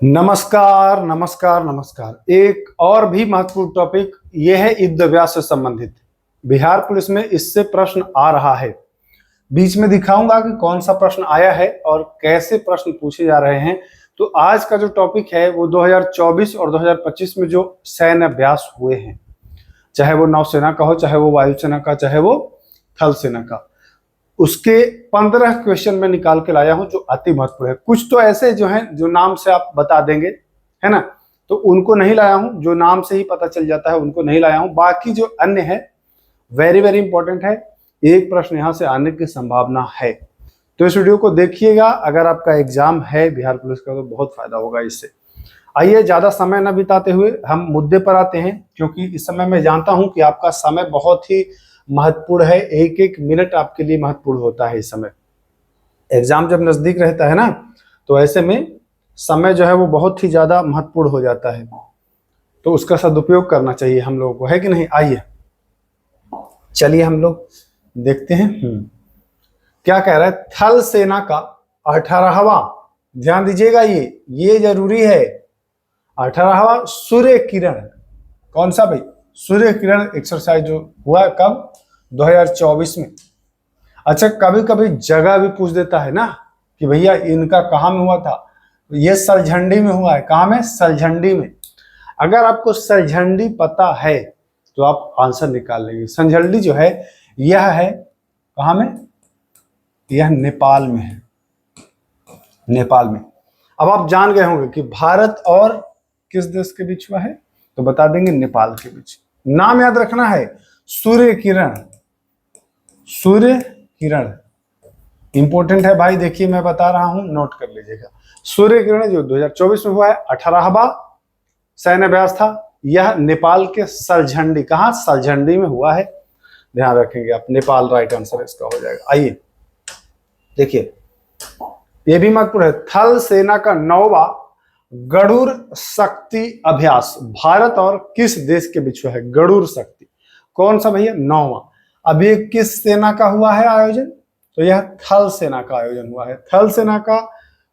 नमस्कार नमस्कार नमस्कार। एक और भी महत्वपूर्ण टॉपिक यह है युद्ध अभ्यास से संबंधित। बिहार पुलिस में इससे प्रश्न आ रहा है। बीच में दिखाऊंगा कि कौन सा प्रश्न आया है और कैसे प्रश्न पूछे जा रहे हैं। तो आज का जो टॉपिक है वो 2024 और 2025 में जो सैन्य अभ्यास हुए हैं, चाहे वो नौसेना का हो, चाहे वो वायुसेना का, चाहे वो थल सेना का, उसके 15 क्वेश्चन में निकाल के लाया हूं जो अति महत्वपूर्ण है। कुछ तो ऐसे जो हैं जो नाम से आप बता देंगे, है ना, तो उनको नहीं लाया हूं। जो नाम से ही पता चल जाता है उनको नहीं लाया हूं। बाकी जो अन्य है वेरी वेरी इंपॉर्टेंट है। एक प्रश्न यहां से आने की संभावना है, तो इस वीडियो को देखिएगा। अगर आपका एग्जाम है बिहार पुलिस का तो बहुत फायदा होगा इससे। आइए ज्यादा समय न बिताते हुए हम मुद्दे पर आते हैं, क्योंकि इस समय मैं जानता हूं कि आपका समय बहुत ही महत्वपूर्ण है। एक एक मिनट आपके लिए महत्वपूर्ण होता है। इस समय एग्जाम जब नजदीक रहता है ना, तो ऐसे में समय जो है वो बहुत ही ज्यादा महत्वपूर्ण हो जाता है, तो उसका सदुपयोग करना चाहिए हम लोगों को, है कि नहीं। आइए चलिए हम लोग देखते हैं। क्या कह रहा है, थल सेना का 18वां, ध्यान दीजिएगा, ये जरूरी है। 18वां सूर्य किरण, कौन सा भाई, सूर्य किरण एक्सरसाइज जो हुआ कब, 2024 में। अच्छा, कभी कभी जगह भी पूछ देता है ना कि भैया इनका कहाँ में हुआ था, ये सलझंडी में हुआ है। कहाँ में, सलझंडी में। अगर आपको सलझंडी पता है तो आप आंसर निकाल लेंगे। सलझंडी जो है यह है कहाँ में, यह नेपाल में है, नेपाल में। अब आप जान गए होंगे कि भारत और किस देश के बीच हुआ है, तो बता देंगे नेपाल के बीच। नाम याद रखना है, सूर्य किरण, सूर्य किरण इंपॉर्टेंट है भाई। देखिए मैं बता रहा हूं, नोट कर लीजिएगा। सूर्य किरण जो 2024 में हुआ है, 18वां सैन्य अभ्यास था। यह नेपाल के सलझंडी, कहां, सलझंडी में हुआ है। ध्यान रखेंगे आप, नेपाल राइट आंसर इसका हो जाएगा। आइए देखिए, यह भी महत्वपूर्ण है। थल सेना का 9वां गरुड़ शक्ति अभ्यास भारत और किस देश के बीच हुआ है। गरुड़ शक्ति कौन सा भैया, 9वां। अभी किस सेना का हुआ है आयोजन, तो यह थल सेना का आयोजन हुआ है। थल सेना का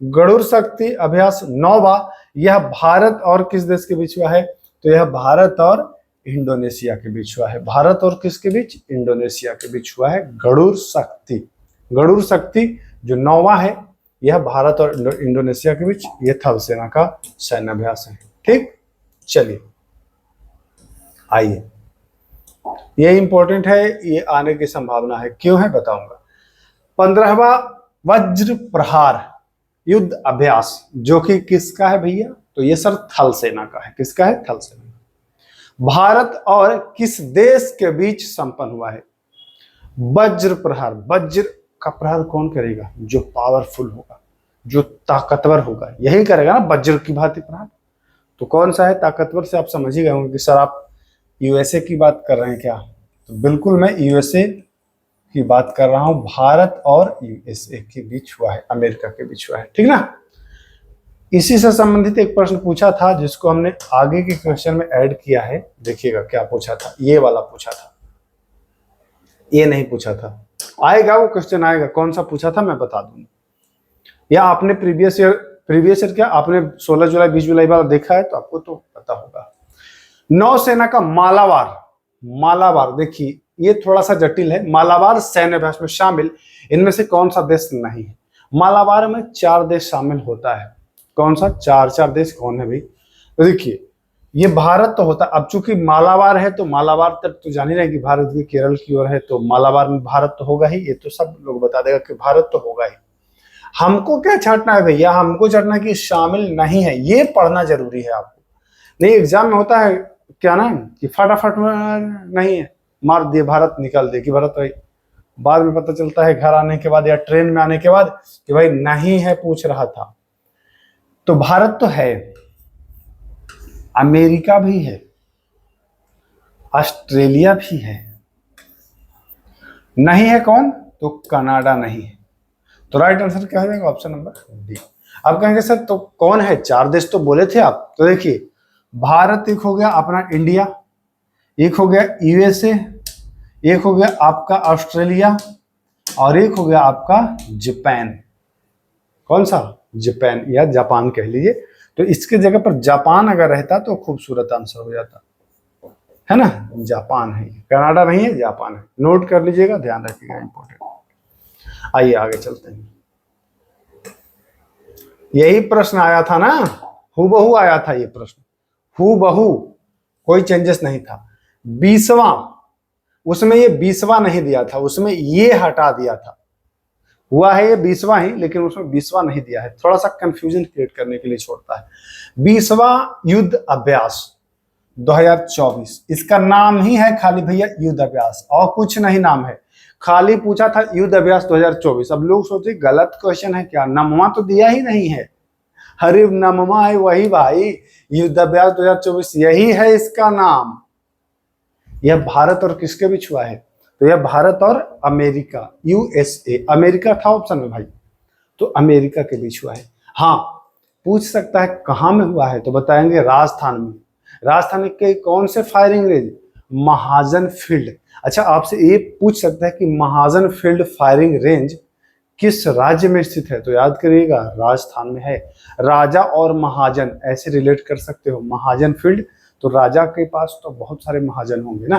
गरुड़ शक्ति अभ्यास 9वां, यह भारत और किस देश के बीच हुआ है, तो यह भारत और इंडोनेशिया के बीच हुआ है। भारत और किसके बीच, इंडोनेशिया के बीच हुआ है गरुड़ शक्ति। गरुड़ शक्ति जो 9वां है, यह भारत और इंडोनेशिया के बीच, यह थल सेना का सैन्य अभ्यास है। ठीक, चलिए आइए, ये इंपॉर्टेंट है, ये आने की संभावना है, क्यों है बताऊंगा। 15वां वज्र प्रहार युद्ध अभ्यास, जो कि किसका है भैया, तो ये सर थल सेना का है। किसका है, थल सेना। भारत और किस देश के बीच संपन्न हुआ है। वज्र प्रहार, वज्र का प्रहार कौन करेगा, जो पावरफुल होगा, जो ताकतवर होगा, यही करेगा ना वज्र की भांति प्रहार। तो कौन सा है ताकतवर, से आप समझ ही गए होंगे कि सर आप यूएसए की बात कर रहे हैं क्या। तो बिल्कुल मैं यूएसए की बात कर रहा हूं। भारत और यूएसए के बीच हुआ है, अमेरिका के बीच हुआ है, ठीक ना। इसी से संबंधित एक प्रश्न पूछा था जिसको हमने आगे के क्वेश्चन में ऐड किया है। देखिएगा क्या पूछा था, ये वाला पूछा था, ये नहीं पूछा था। आएगा वो क्वेश्चन, आएगा। कौन सा पूछा था मैं बता दूंगा। या आपने प्रीवियस ईयर क्या आपने 16 जुलाई 20 जुलाई वाला देखा है तो आपको तो पता होगा। नौसेना का मालाबार, मालाबार देखिए ये थोड़ा सा जटिल है। मालाबार सैन्य अभ्यास में शामिल इनमें से कौन सा देश नहीं है। मालाबार में 4 देश शामिल होता है। कौन सा, 4 देश कौन है भाई, तो देखिए ये भारत तो होता। अब चूंकि मालाबार है तो मालाबार तक तो जान ही रहे कि भारत के केरल की ओर है, तो मालाबार में भारत तो होगा ही। ये तो सब लोग बता देगा कि भारत तो होगा ही। हमको क्या छांटना है भैया, हमको छांटना कि शामिल नहीं है, ये पढ़ना जरूरी है आपको। नहीं एग्जाम में होता है क्या ना कि फटाफट नहीं है, मार दिए भारत, निकाल दिए कि भारत भाई। बाद में पता चलता है घर आने के बाद या ट्रेन में आने के बाद कि भाई नहीं है, पूछ रहा था। तो भारत तो है, अमेरिका भी है, ऑस्ट्रेलिया भी है। नहीं है कौन, तो कनाडा नहीं है। तो राइट आंसर क्या हो जाएगा, ऑप्शन नंबर डी। आप कहेंगे सर तो कौन है, 4 देश तो बोले थे आप। तो देखिए भारत एक हो गया अपना इंडिया, एक हो गया यूएसए, एक हो गया आपका ऑस्ट्रेलिया, और एक हो गया आपका जापान। कौन सा, जापान या जापान कह लीजिए। तो इसके जगह पर जापान अगर रहता तो खूबसूरत आंसर हो जाता, है ना। जापान है, कनाडा नहीं है, जापान है। नोट कर लीजिएगा, ध्यान रखिएगा, इंपॉर्टेंट। आइए आगे चलते हैं। यही प्रश्न आया था ना, हूबहू आया था ये प्रश्न, हूबहू, कोई चेंजेस नहीं था। 20वां, उसमें ये 20वां नहीं दिया था, उसमें ये हटा दिया था। हुआ है ये 20वां ही, लेकिन उसमें 20वां नहीं दिया है, थोड़ा सा कंफ्यूजन क्रिएट करने के लिए छोड़ता है। 20वां युद्ध अभ्यास 2024, इसका नाम ही है खाली भैया युद्ध अभ्यास, और कुछ नहीं नाम है, खाली पूछा था युद्ध अभ्यास 2024। अब लोग सोचे गलत क्वेश्चन है क्या, नमवा तो दिया ही नहीं है। अरे नमवा है वही भाई, युद्ध अभ्यास 2024 यही है इसका नाम। यह भारत और किसके बीच हुआ है, तो यह भारत और अमेरिका, यूएसए, अमेरिका था ऑप्शन में भाई, तो अमेरिका के बीच हुआ है। हाँ, पूछ सकता है कहां में हुआ है, तो बताएंगे राजस्थान में। राजस्थान के कौन से फायरिंग रेंज, महाजन फील्ड। अच्छा, आपसे ये पूछ सकता है कि महाजन फील्ड फायरिंग रेंज किस राज्य में स्थित है, तो याद करिएगा राजस्थान में है। राजा और महाजन ऐसे रिलेट कर सकते हो, महाजन फील्ड, तो राजा के पास तो बहुत सारे महाजन होंगे ना,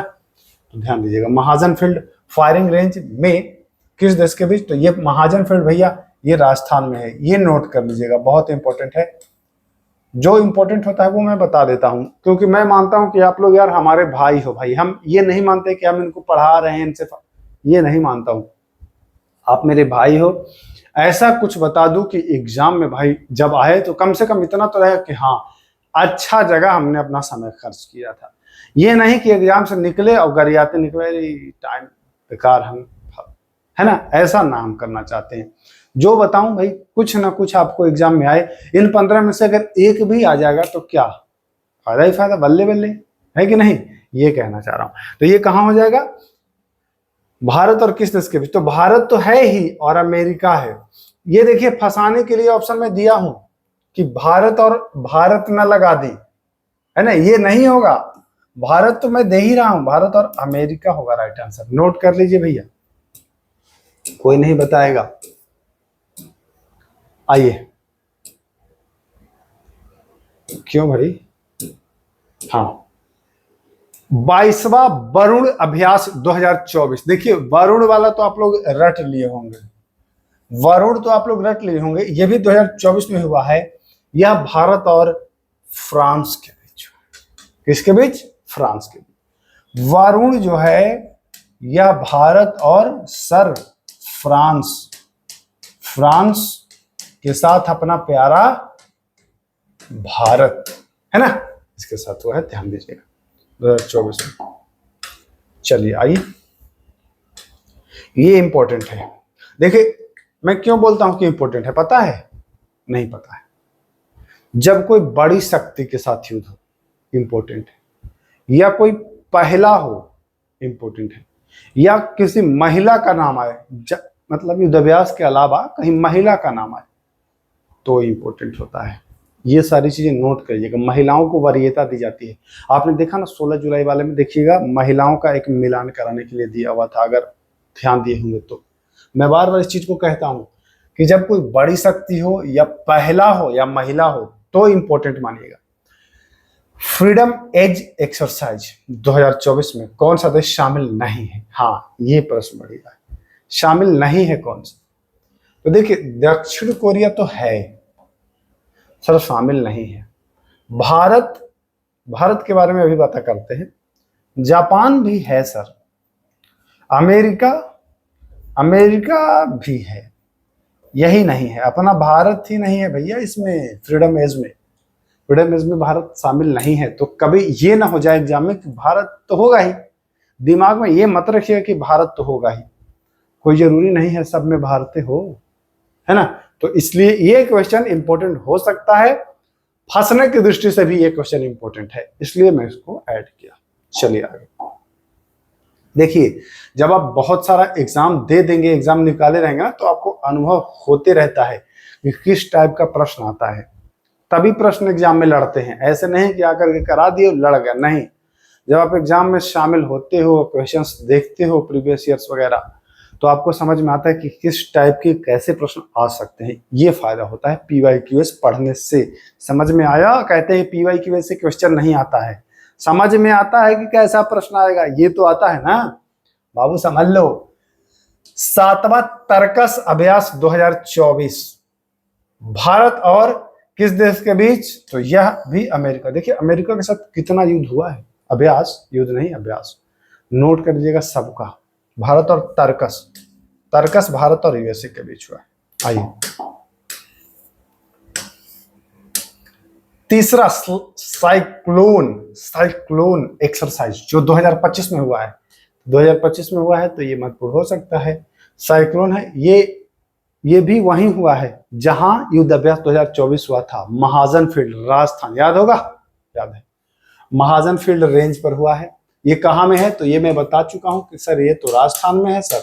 तो ध्यान दीजिएगा। महाजन फील्ड फायरिंग रेंज में किस देश के बीच, तो ये महाजन फील्ड भैया ये राजस्थान में है, ये नोट कर लीजिएगा, बहुत इंपॉर्टेंट है। जो इंपॉर्टेंट होता है वो मैं बता देता हूं, क्योंकि मैं मानता हूं कि आप लोग यार हमारे भाई हो भाई, हम ये नहीं मानते कि हम इनको पढ़ा रहे हैं इनसे, ये नहीं मानता हूं, आप मेरे भाई हो। ऐसा कुछ बता दूं कि एग्जाम में भाई जब आए तो कम से कम इतना तो रहे कि हाँ अच्छा जगह हमने अपना समय खर्च किया था। ये नहीं कि एग्जाम से निकले और गरियाते निकले, टाइम बेकार हम, है ना, ऐसा ना हम करना चाहते हैं। जो बताऊं भाई, कुछ ना कुछ आपको एग्जाम में आए, इन 15 में से अगर एक भी आ जाएगा तो क्या फायदा ही फायदा, बल्ले बल्ले, है कि नहीं, ये कहना चाह रहा हूं। तो ये कहां हो जाएगा, भारत और किस देश के बीच, तो भारत तो है ही और अमेरिका है। ये देखिए फंसाने के लिए ऑप्शन में दिया हूं कि भारत और भारत न लगा दी, है ना, ये नहीं होगा, भारत तो मैं दे ही रहा हूं, भारत और अमेरिका होगा राइट आंसर। नोट कर लीजिए भैया, कोई नहीं बताएगा। आइए, क्यों भाई, हाँ, 22वां वरुण अभ्यास 2024। देखिए वरुण वाला तो आप लोग रट लिए होंगे, वरुण तो आप लोग रट लिए होंगे, यह भी 2024 में हुआ है। यह भारत और फ्रांस के बीच, किसके बीच, फ्रांस के बीच। वरुण जो है यह भारत और सर फ्रांस, फ्रांस के साथ अपना प्यारा भारत, है ना, इसके साथ हुआ है, ध्यान दीजिएगा 2024 में। चलिए आइए, ये इंपॉर्टेंट है। देखिए मैं क्यों बोलता हूं कि इंपॉर्टेंट है, पता है, नहीं पता है। जब कोई बड़ी शक्ति के साथ युद्ध हो, इंपॉर्टेंट है, या कोई पहला हो, इंपॉर्टेंट है, या किसी महिला का नाम आए, मतलब युद्धाभ्यास के अलावा कहीं महिला का नाम आए, तो इंपॉर्टेंट होता है। ये सारी चीजें नोट करिएगा। महिलाओं को वरीयता दी जाती है, आपने देखा ना 16 जुलाई वाले में, देखिएगा महिलाओं का एक मिलान कराने के लिए दिया हुआ था, अगर ध्यान दिए होंगे तो। मैं बार बार इस चीज को कहता हूं कि जब कोई बड़ी शक्ति हो या पहला हो या महिला हो तो इंपॉर्टेंट मानिएगा। फ्रीडम एज एक्सरसाइज 2024 में कौन सा देश शामिल नहीं है, हाँ ये प्रश्न बढ़ेगा, शामिल नहीं है कौन सा, तो देखिए दक्षिण कोरिया तो है सर, शामिल नहीं है। भारत, भारत के बारे में अभी बात करते हैं। जापान भी है सर, अमेरिका, अमेरिका भी है, यही नहीं है, अपना भारत ही नहीं है भैया इसमें, फ्रीडम एज में, फ्रीडम एज में भारत शामिल नहीं है। तो कभी ये ना हो जाए एग्जाम में कि भारत तो होगा ही, दिमाग में ये मत रखिएगा कि भारत तो होगा ही, कोई जरूरी नहीं है सब में भारत हो, है ना। तो इसलिए ये क्वेश्चन इंपॉर्टेंट हो सकता है, फंसने की दृष्टि से भी ये क्वेश्चन इंपॉर्टेंट है, इसलिए मैं इसको ऐड किया। चलिए आगे देखिए, जब आप बहुत सारा एग्जाम दे देंगे, एग्जाम निकाले रहेंगे ना, तो आपको अनुभव होते रहता है कि किस टाइप का प्रश्न आता है, तभी प्रश्न एग्जाम में लड़ते हैं। ऐसे नहीं कि आकर के करा दिए लड़ गए, नहीं, जब आप एग्जाम में शामिल होते हो, क्वेश्चंस देखते हो प्रीवियस ईयर्स वगैरह, तो आपको समझ में आता है कि किस टाइप के कैसे प्रश्न आ सकते हैं। ये फायदा होता है PYQS पढ़ने से। समझ में आया? कहते हैं PYQS से क्वेश्चन नहीं आता है, समझ में आता है कि कैसा प्रश्न आएगा, ये तो आता है ना बाबू, समझ लो। 7वां तर्कस अभ्यास 2024, भारत और किस देश के बीच? तो यह भी अमेरिका। देखिए अमेरिका के साथ कितना युद्ध हुआ है, अभ्यास, युद्ध नहीं अभ्यास, नोट कर लीजिएगा सबका। भारत और तर्कस, तर्कस भारत और USA के बीच हुआ है। आइए तीसरा, साइक्लोन एक्सरसाइज जो 2025 में हुआ है, 2025 में हुआ है तो ये महत्वपूर्ण हो सकता है। साइक्लोन है ये भी वहीं हुआ है जहां युद्ध अभ्यास 2024 हुआ था, महाजन फील्ड, राजस्थान, याद होगा, याद है, महाजन फील्ड रेंज पर हुआ है। ये कहाँ में है? तो ये मैं बता चुका हूं कि सर ये तो राजस्थान में है सर।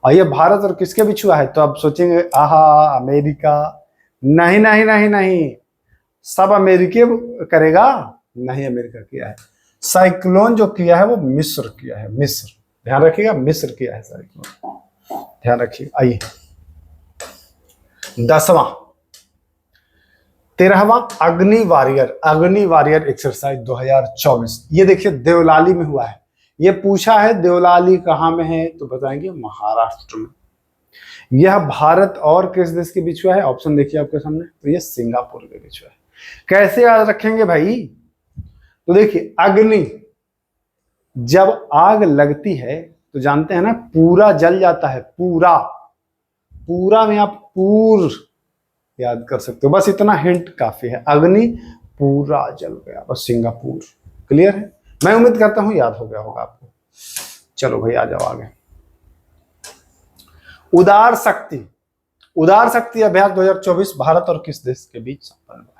और ये भारत और किसके बीच हुआ है? तो आप सोचेंगे आहा अमेरिका, नहीं नहीं नहीं नहीं, सब अमेरिकी करेगा, नहीं, अमेरिका किया है। साइक्लोन जो किया है वो मिस्र किया है, मिस्र, ध्यान रखिएगा, मिस्र किया है साइक्लोन, ध्यान रखिए। आइए 10वां 13वां अग्नि वॉरियर एक्सरसाइज 2024, ये देखिए देवलाली में हुआ है। ये पूछा है देवलाली कहाँ में है? तो बताएंगे महाराष्ट्र में। यह भारत और किस देश के बीच हुआ है? ऑप्शन देखिए आपके सामने, तो ये सिंगापुर के बीच हुआ है। कैसे याद रखेंगे भाई? तो देखिए अग्नि, जब आग लगती है तो जानते हैं ना पूरा जल जाता है, पूरा में आप पूर याद कर सकते हो, बस इतना हिंट काफी है। अग्नि पूरा जल गया, बस सिंगापुर। क्लियर है? मैं उम्मीद करता हूं याद हो गया होगा आपको। चलो भाई आ जाओ आगे। उदार शक्ति अभ्यास 2024 भारत और किस देश के बीच संपन्न हुआ है?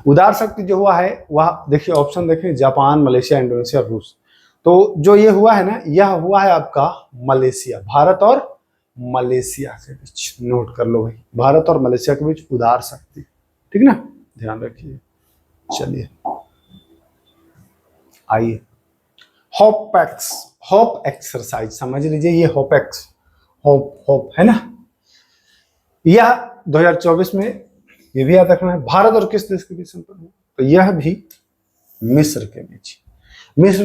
उदार शक्ति जो हुआ है वह देखिए, ऑप्शन देखिए, जापान, मलेशिया, इंडोनेशिया, रूस। तो जो ये हुआ है ना, यह हुआ है आपका मलेशिया, भारत और मलेशिया के बीच। नोट कर लो भाई, भारत और मलेशिया के बीच उदार शक्ति, ठीक ना, ध्यान रखिए। चलिए आइए होप एक्सरसाइज समझ लीजिए, ये होप है ना, यह 2024 में, ये भी याद रखना है, भारत और किस देश के बीच संपन्न हुआ? तो यह भी मिस्र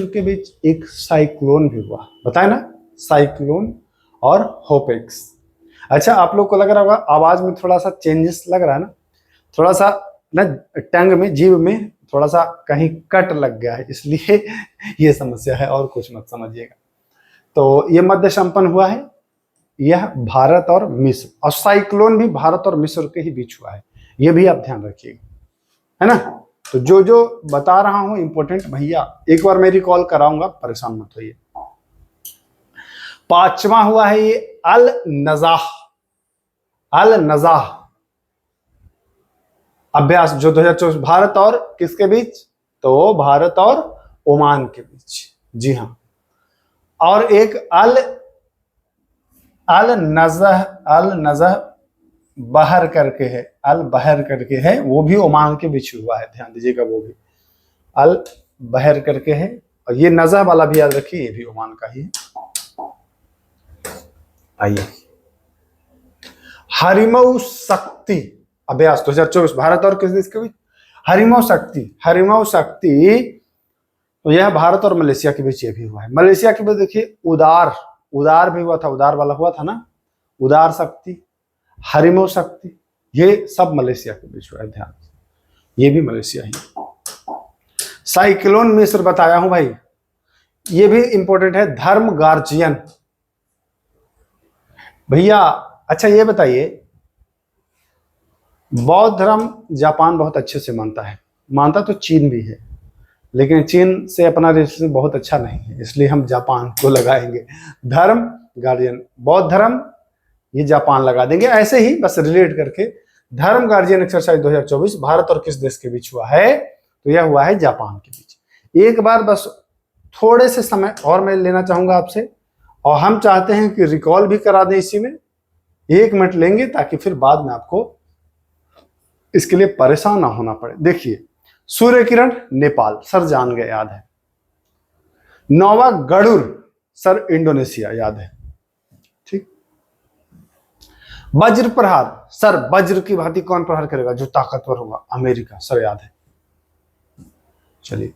के बीच एक साइक्लोन भी हुआ, बताए ना, साइक्लोन और होपेक्स। अच्छा आप लोग को लग रहा होगा आवाज में थोड़ा सा चेंजेस लग रहा है ना, थोड़ा सा ना टंग में, जीभ में थोड़ा सा कहीं कट लग गया है, इसलिए ये समस्या है, और कुछ मत समझिएगा। तो ये मध्य संपन्न हुआ है, यह भारत और मिस्र, और साइक्लोन भी भारत और मिस्र के ही बीच हुआ है, ये भी आप ध्यान रखिएगा, है ना। तो जो बता रहा हूं इंपॉर्टेंट भैया, एक बार मेरी कॉल कराऊंगा, परेशान मत होइए। 5वां हुआ है ये अल नजाह अभ्यास जो 2024, भारत और किसके बीच? तो भारत और ओमान के बीच, जी हां। और एक अल नजह बहर करके है, अल बहर करके है, वो भी ओमान के बीच हुआ है, ध्यान दीजिएगा, वो भी अल बहर करके है। और ये नजह वाला भी याद रखिए, ये भी ओमान का ही है। आइए हरिमऊ शक्ति अभ्यास 2024, भारत और किस देश के बीच? हरिमऊ शक्ति तो यह भारत और मलेशिया के बीच ये भी हुआ है। मलेशिया के बीच देखिए उदार भी हुआ था, उदार वाला हुआ था ना, उदार शक्ति, हरिमऊ शक्ति, ये सब मलेशिया के बीच हुआ है, ध्यान, ये भी मलेशिया ही। साइक्लोन मिस्र बताया हूं भाई, ये भी इंपॉर्टेंट है, धर्म गार्जियन भैया। अच्छा ये बताइए, बौद्ध धर्म जापान बहुत अच्छे से मानता तो चीन भी है, लेकिन चीन से अपना रिलेशन बहुत अच्छा नहीं है, इसलिए हम जापान को लगाएंगे। धर्म गार्जियन, बौद्ध धर्म, ये जापान लगा देंगे, ऐसे ही बस रिलेट करके। धर्म गार्जियन एक्सरसाइज 2024 भारत और किस देश के बीच हुआ है? तो यह हुआ है जापान के बीच। एक बार बस थोड़े से समय और मैं लेना चाहूंगा आपसे, और हम चाहते हैं कि रिकॉल भी करा दें इसी में, 1 मिनट लेंगे ताकि फिर बाद में आपको इसके लिए परेशान ना होना पड़े। देखिए सूर्य किरण नेपाल, सर जान गए, याद है। नोवा गडुर सर इंडोनेशिया, याद है। वज्र प्रहार, सर वज्र की भांति कौन प्रहार करेगा? जो ताकतवर होगा, अमेरिका, सर याद है। चलिए,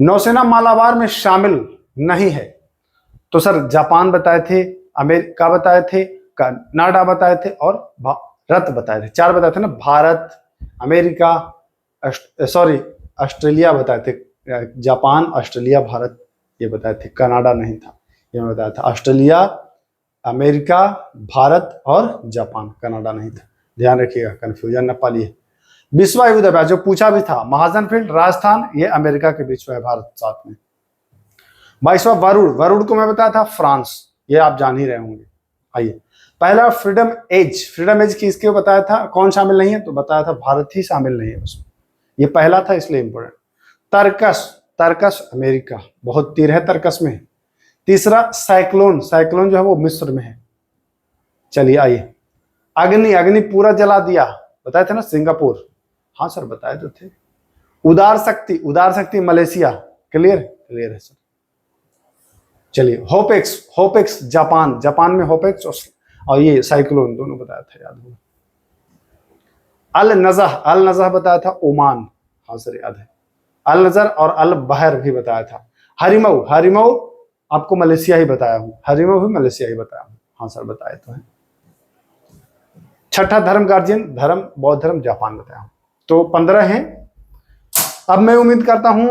नौसेना मालाबार में शामिल नहीं है, तो सर जापान बताए थे, अमेरिका बताए थे, कनाडा बताए थे और भारत बताए थे। 4 बताए थे ना, भारत, अमेरिका, ऑस्ट्रेलिया बताए थे, जापान, ऑस्ट्रेलिया, भारत ये बताए थे, कनाडा नहीं था, ये मैं बताया था। ऑस्ट्रेलिया, अमेरिका, भारत और जापान, कनाडा नहीं था। ध्यान रखिएगा, कंफ्यूजन न पालिए। विश्व युद्ध अभ्यास जो पूछा भी था, महाजन फील्ड, राजस्थान, ये अमेरिका के बीच में, भारत साथ में। 22वां वरुण, वरुण को मैं बताया था फ्रांस, ये आप जान ही रहे होंगे। आइए, पहला फ्रीडम एज, फ्रीडम एज किसके बताया था, कौन शामिल नहीं है? तो बताया था भारत ही शामिल नहीं है उसमें, ये पहला था इसलिए इंपोर्टेंट। तर्कस, तर्कस अमेरिका, बहुत तीर है तर्कस में। तीसरा साइक्लोन, साइक्लोन जो है वो मिस्र में है। चलिए आइए, अग्नि, अग्नि पूरा जला दिया, बताए थे ना सिंगापुर, हाँ सर बताए तो थे। उदार शक्ति, उदार शक्ति मलेशिया, क्लियर, क्लियर है सर। चलिए, होपेक्स, होपेक्स जापान, जापान में होपेक्स और ये साइक्लोन दोनों बताया था, याद होगा। अल नजह, अल नजह बताया था ओमान, हाँ सर याद है। अल नजर और अल बहर भी बताया था। हरिमऊ, हरिमऊ आपको मलेशिया ही बताया हूं, हरिमऊ भी मलेशिया ही बताया हूं, हाँ सर बताए तो है। छठा धर्म गार्जियन, धर्म बौद्ध धर्म, जापान बताया हूं। तो 15 हैं। अब मैं उम्मीद करता हूं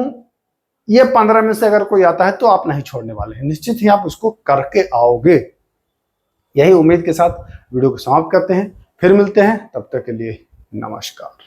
ये 15 में से अगर कोई आता है तो आप नहीं छोड़ने वाले हैं, निश्चित ही आप उसको करके आओगे। यही उम्मीद के साथ वीडियो को समाप्त करते हैं, फिर मिलते हैं, तब तक के लिए नमस्कार।